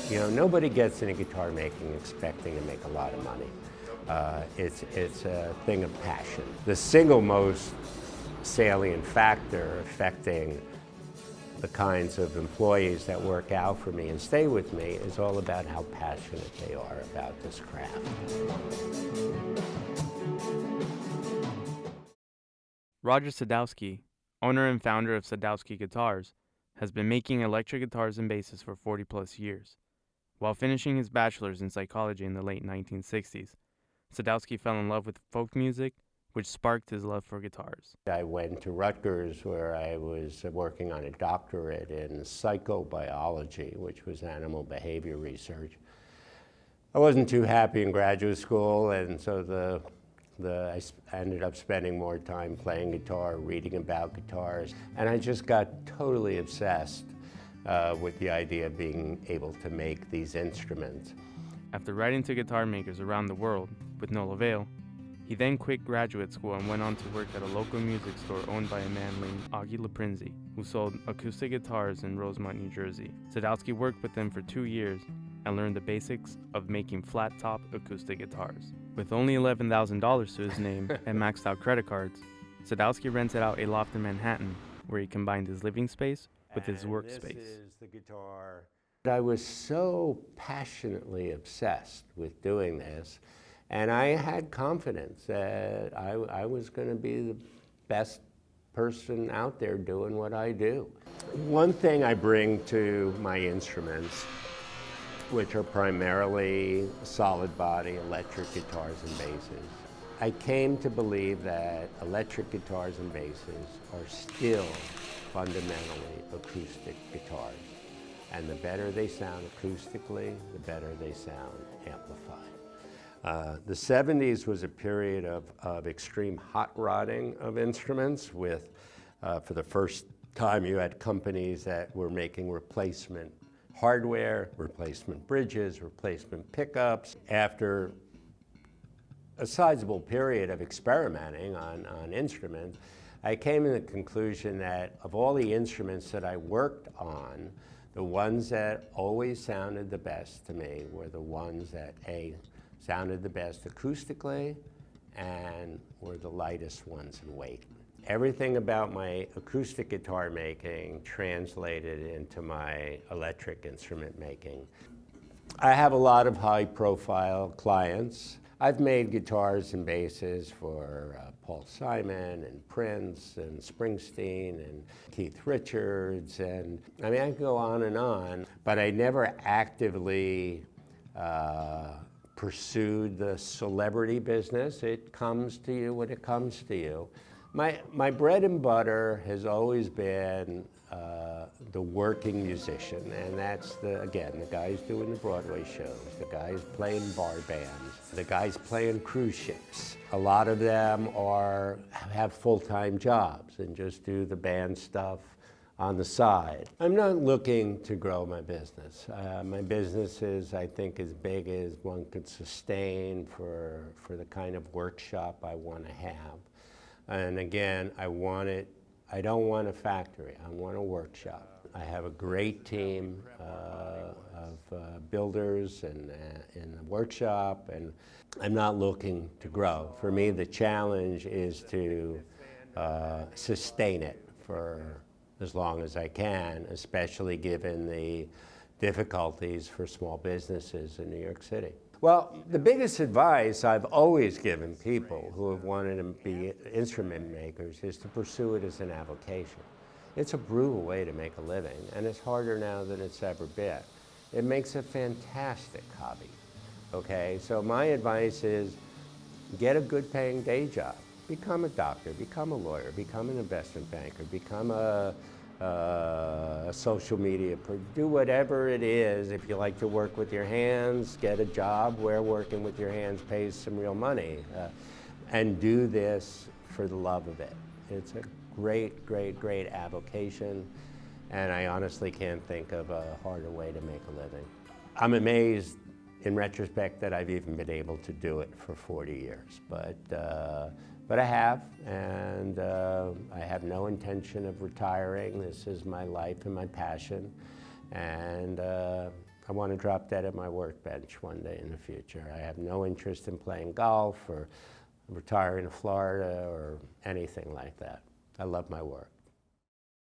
You know, nobody gets into guitar making expecting to make a lot of money. It's a thing of passion. The single most salient factor affecting the kinds of employees that work out for me and stay with me is all about how passionate they are about this craft. Roger Sadowsky, owner and founder of Sadowsky Guitars, has been making electric guitars and basses for 40 plus years. While finishing his bachelor's in psychology in the late 1960s, Sadowsky fell in love with folk music, which sparked his love for guitars. I went to Rutgers, where I was working on a doctorate in psychobiology, which was animal behavior research. I wasn't too happy in graduate school, and so I ended up spending more time playing guitar, reading about guitars, and I just got totally obsessed with the idea of being able to make these instruments. After writing to guitar makers around the world with no avail, he then quit graduate school and went on to work at a local music store owned by a man named Augie Laprinzi, who sold acoustic guitars in Rosemont, New Jersey. Sadowsky worked with him for 2 years and learned the basics of making flat-top acoustic guitars. With only $11,000 to his name and maxed out credit cards, Sadowsky rented out a loft in Manhattan where he combined his living space with his workspace. This is the guitar. I was so passionately obsessed with doing this, and I had confidence that I was going to be the best person out there doing what I do. One thing I bring to my instruments, which are primarily solid body electric guitars and basses, I came to believe that electric guitars and basses are still fundamentally acoustic guitars. And the better they sound acoustically, the better they sound amplified. The 70s was a period of extreme hot rodding of instruments with, for the first time, you had companies that were making replacement hardware, replacement bridges, replacement pickups. After a sizable period of experimenting on instruments, I came to the conclusion that of all the instruments that I worked on, the ones that always sounded the best to me were the ones that sounded the best acoustically and were the lightest ones in weight. Everything about my acoustic guitar making translated into my electric instrument making. I have a lot of high-profile clients. I've made guitars and basses for Paul Simon and Prince and Springsteen and Keith Richards, and I mean, I can go on, but I never actively pursued the celebrity business. It comes to you when it comes to you. My bread and butter has always been the working musician, and that's the guys doing the Broadway shows, the guys playing bar bands, the guys playing cruise ships. A lot of them have full-time jobs and just do the band stuff on the side. I'm not looking to grow my business. My business is, I think, as big as one could sustain for the kind of workshop I want to have. And again, I don't want a factory, I want a workshop. I have a great team of builders in the workshop, and I'm not looking to grow. For me, the challenge is to sustain it for as long as I can, especially given the difficulties for small businesses in New York City. Well, the biggest advice I've always given people who have wanted to be instrument makers is to pursue it as an avocation. It's a brutal way to make a living, and it's harder now than it's ever been. It makes a fantastic hobby, okay? So my advice is get a good paying day job. Become a doctor, become a lawyer, become an investment banker, become a social media, do whatever it is. If you like to work with your hands, get a job where working with your hands pays some real money, and do this for the love of it. It's a great, great, great avocation, and I honestly can't think of a harder way to make a living. I'm amazed in retrospect that I've even been able to do it for 40 years, but I have, and I have no intention of retiring. This is my life and my passion, and I want to drop dead at my workbench one day in the future. I have no interest in playing golf or retiring to Florida or anything like that. I love my work.